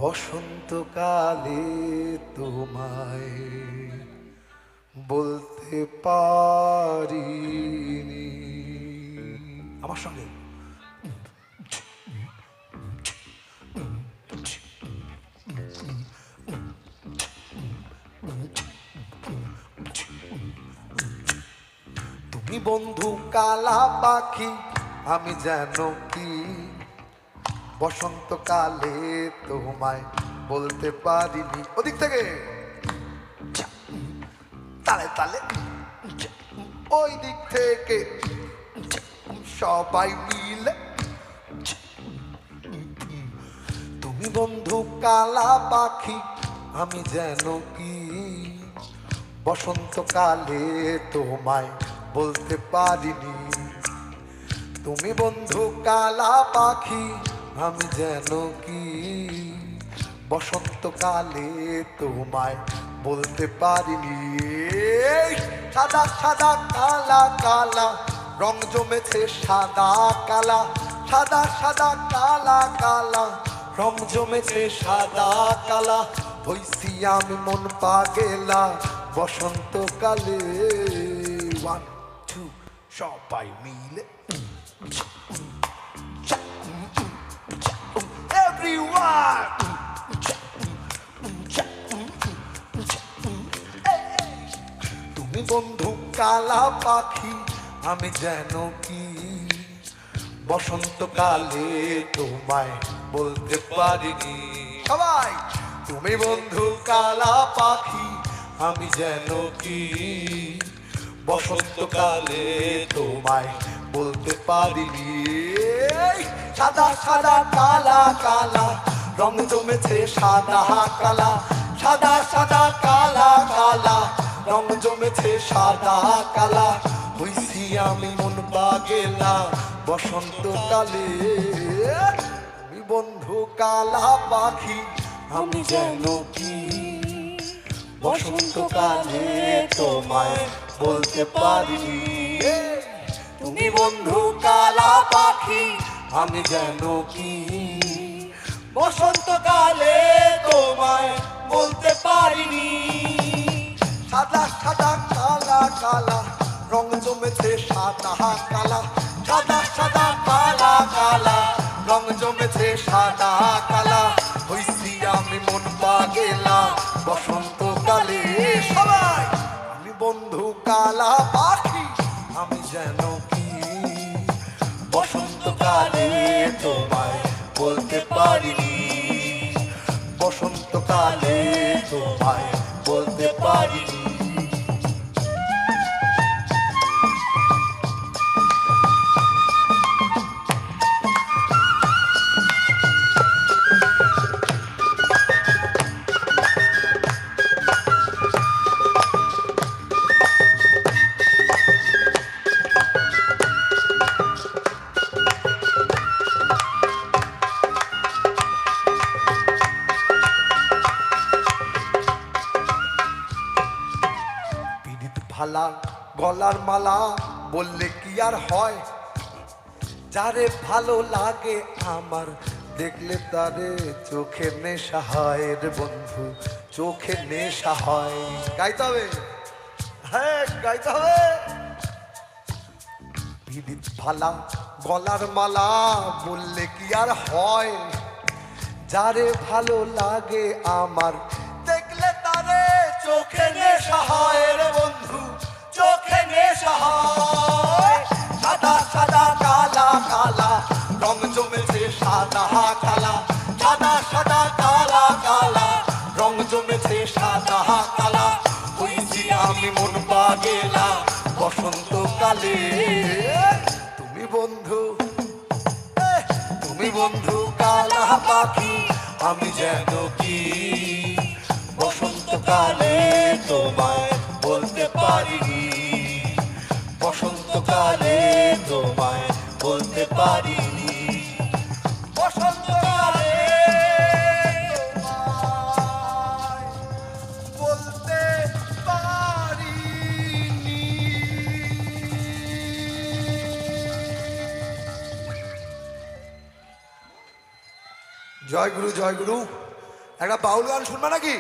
বসন্তকালে তোমায় বলতে পারিনি। আমার সঙ্গে তুমি বন্ধু কালা পাখি, আমি যেন কি বসন্তকালে তোমায় বলতে পারিনি। ওদিক থেকে তালে তালে, ওই দিক থেকে সবাই মিলে। তুমি বন্ধু কালা পাখি, আমি যেন কি বসন্তকালে তোমায় বলতে পারিনি। তুমি বন্ধু কালা পাখি, আমি যেন কি বসন্তকালে তোমায় বলতে পারিনি। সাদা সাদা কালা কালা রং জমেছে সাদা কালা, সাদা সাদা কালা কালা রং জমেছে সাদা কালা। হইছি আমি মন পাগেলা বসন্তকালে। ওয়ান টু সবাই মিলে everyone. তুমি বন্ধু কালা পাখি, আমি যেন কি বসন্তকালে তোমায় বলতে পারিনি। সবাই তুমি বন্ধু কালা পাখি, আমি যেন কি বসন্তকালে তোমায় বলতে পারিনি। সাদা সাদা কালা কালা রং জমেছে সাদা কালা, সাদা সাদা কালা কালা রং জমেছে সাদা কালা। হইছি আমি মন পাগেলা বসন্তকালে। তুমি বন্ধু কালা পাখি, আমি যেন কি বসন্তকালে তোমায় বলতে পারিনি। তুমি বন্ধু কালা পাখি, আমি যেন কি বসন্তকালে তোমায় বলতে পারিনি। সাদা সাদা কালা কালা রং জমেছে সাদা কালা, সাদা সাদা কালা কালা রং জমেছে সাদা কালা। হইছি আমি মন পাগেলা বসন্তকালে। সবাই আমি বন্ধু কালা পাখি, আমি যেন কি বসন্তকালে তোমায় বলতে পারিনি। বসন্তকালে তোমায় বলতে পারিনি। ভালা গলার মালা বললে কি আর হয়, যারে ভালো লাগে আমার দেখলে তারে চোখে নেশা হয় রে বন্ধু, চোখে নেশা হয়। গাইতে হবে, হ্যাঁ গাইতে হবে। বিদিত ভালা গলার মালা বললে কি আর হয়, যারে ভালো লাগে আমার দেখলে তারে চোখে নেশা হয় রে বন্ধু, চোখে নেশা হয়। সাদা সাদা কালা কালা রং জমেছে সাদা কালা, সাদা সাদা কালা কালা রং জমেছে সাদা কালা। হইছি আমি মন পাগেলা বসন্তকালে। তুমি বন্ধু, তুমি বন্ধু কালা পাখি, আমি যেন কি বসন্তকালে তোমায় বলতে পারিনি। বসন্তকালে তোমায় বলতে পারিনি। বসন্তকালে তোমায় বলতে পারিনি। জয় গুরু, জয় গুরু। একটা বাউল গান শুনবা নাকি?